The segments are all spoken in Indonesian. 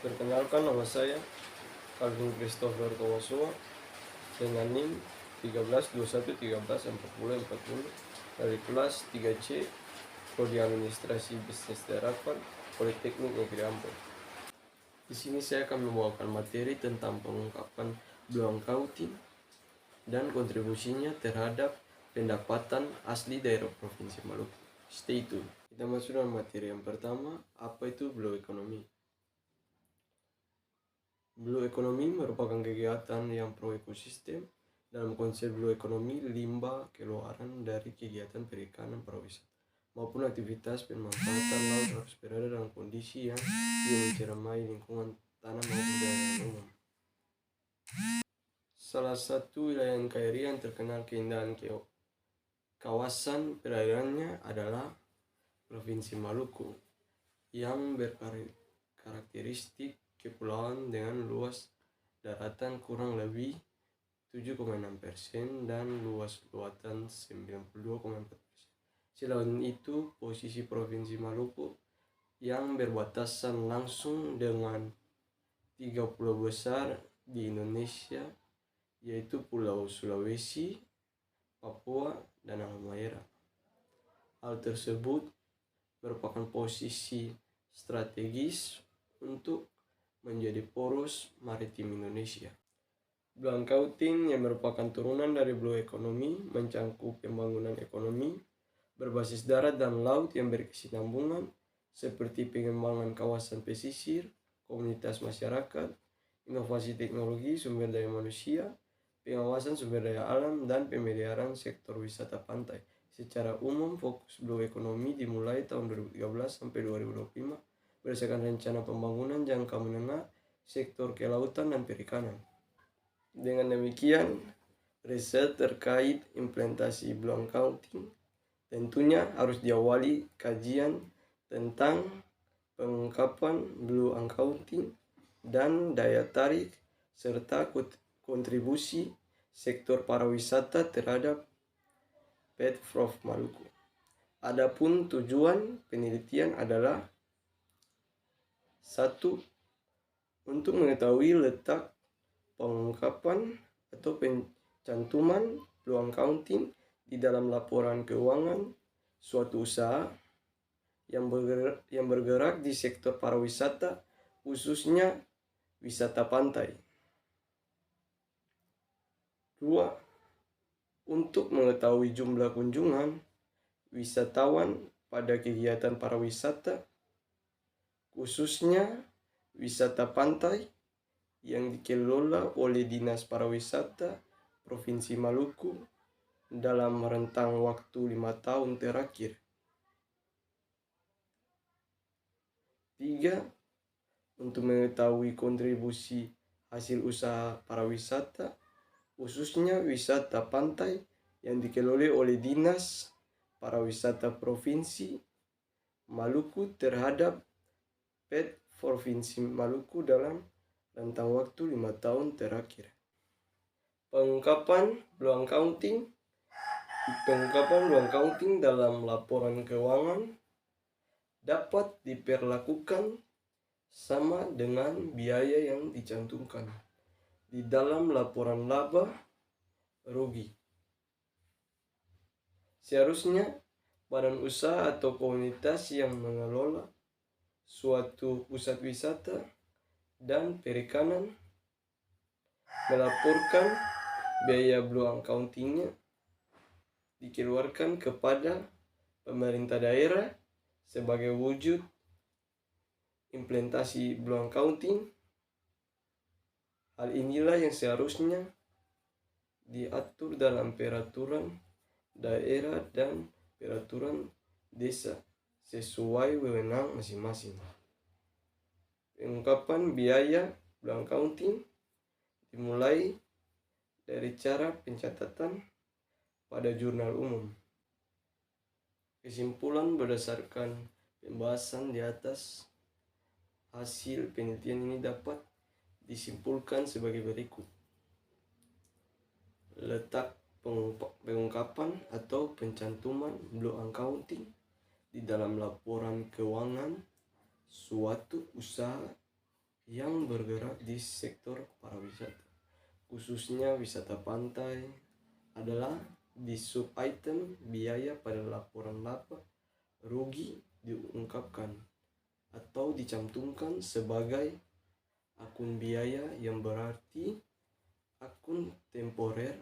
Perkenalkan, nama saya Calvin Christopher Towosowa dengan NIM 1321134040 dari kelas 3C Prodi Administrasi Bisnis Terapan Politeknik Negeri Ambon. Di sini saya akan membawakan materi tentang pengungkapan blue accounting dan kontribusinya terhadap pendapatan asli daerah Provinsi Maluku. Stay tune. Kita masuk dalam materi yang pertama, apa itu blue economy? Blue economy merupakan kegiatan yang pro ekosistem. Dalam konsep blue economy, limbah keluaran dari kegiatan perikanan, pariwisata maupun aktivitas pemanfaatan laut harus berada dalam kondisi yang tidak menceramai lingkungan tanah maupun daerah umum. Salah satu wilayah NKRI yang terkenal keindahan kawasan perairannya adalah Provinsi Maluku yang berkarakteristik kepulauan dengan luas daratan kurang lebih 7,6% dan luas luatan 92,4%. Selain itu, posisi Provinsi Maluku yang berbatasan langsung dengan 3 pulau besar di Indonesia, yaitu Pulau Sulawesi, Papua, dan Halmahera. Hal tersebut merupakan posisi strategis untuk menjadi poros maritim Indonesia. Blue accounting yang merupakan turunan dari blue economy mencakup pembangunan ekonomi berbasis darat dan laut yang berkesinambungan seperti pengembangan kawasan pesisir, komunitas masyarakat, inovasi teknologi, sumber daya manusia, pengawasan sumber daya alam, dan pemeliharaan sektor wisata pantai. Secara umum, fokus blue economy dimulai tahun 2013 sampai 2025 berdasarkan rencana pembangunan jangka menengah sektor kelautan dan perikanan. Dengan demikian, riset terkait implementasi blue accounting tentunya harus diawali kajian tentang pengungkapan blue accounting dan daya tarik serta kontribusi sektor pariwisata terhadap PET-PROF Maluku. Adapun tujuan penelitian adalah 1. Untuk mengetahui letak pengungkapan atau pencantuman blue accounting di dalam laporan keuangan suatu usaha yang bergerak di sektor pariwisata, khususnya wisata pantai. 2. Untuk mengetahui jumlah kunjungan wisatawan pada kegiatan pariwisata, khususnya wisata pantai yang dikelola oleh Dinas Pariwisata Provinsi Maluku dalam rentang waktu 5 tahun terakhir. 3. Untuk mengetahui kontribusi hasil usaha pariwisata, khususnya wisata pantai yang dikelola oleh Dinas Pariwisata Provinsi Maluku terhadap PET Provinsi Maluku dalam rentang waktu 5 tahun terakhir. Pengungkapan blue accounting dalam laporan keuangan dapat diperlakukan sama dengan biaya yang dicantumkan di dalam laporan laba rugi. Seharusnya badan usaha atau komunitas yang mengelola suatu pusat wisata dan perikanan melaporkan biaya blue accountingnya dikeluarkan kepada pemerintah daerah sebagai wujud implementasi blue accounting. Hal inilah yang seharusnya diatur dalam peraturan daerah dan peraturan desa sesuai wewenang masing-masing. Pengungkapan biaya blue accounting dimulai dari cara pencatatan pada jurnal umum. Kesimpulan berdasarkan pembahasan di atas, hasil penelitian ini dapat disimpulkan sebagai berikut. Letak pengungkapan atau pencantuman blue accounting di dalam laporan keuangan suatu usaha yang bergerak di sektor pariwisata, khususnya wisata pantai, adalah di sub-item biaya pada laporan laba rugi diungkapkan atau dicantumkan sebagai akun biaya yang berarti akun temporer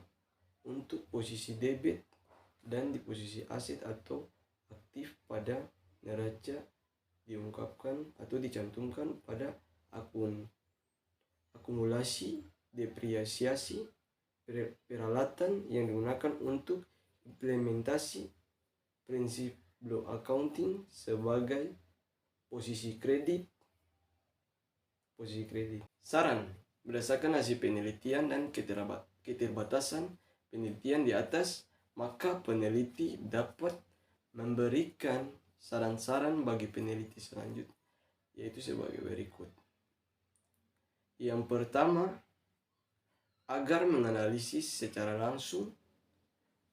untuk posisi debit dan di posisi aset atau aktif pada neraca diungkapkan atau dicantumkan pada akun akumulasi depresiasi peralatan yang digunakan untuk implementasi prinsip Blue Accounting sebagai posisi kredit. Saran, berdasarkan hasil penelitian dan keterbatasan penelitian di atas, maka peneliti dapat memberikan saran-saran bagi peneliti selanjutnya, yaitu sebagai berikut. Yang pertama, agar menganalisis secara langsung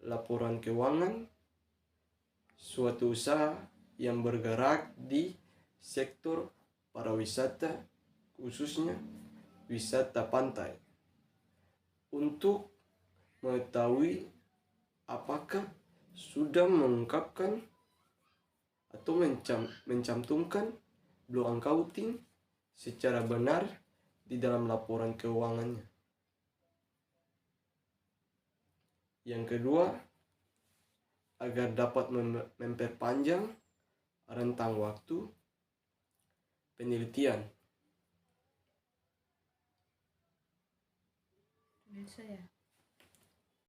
laporan keuangan suatu usaha yang bergerak di sektor pariwisata, khususnya wisata pantai, untuk mengetahui apakah sudah mengungkapkan atau mencantumkan Blue Accounting secara benar di dalam laporan keuangannya. Yang kedua, agar dapat memperpanjang rentang waktu penelitian.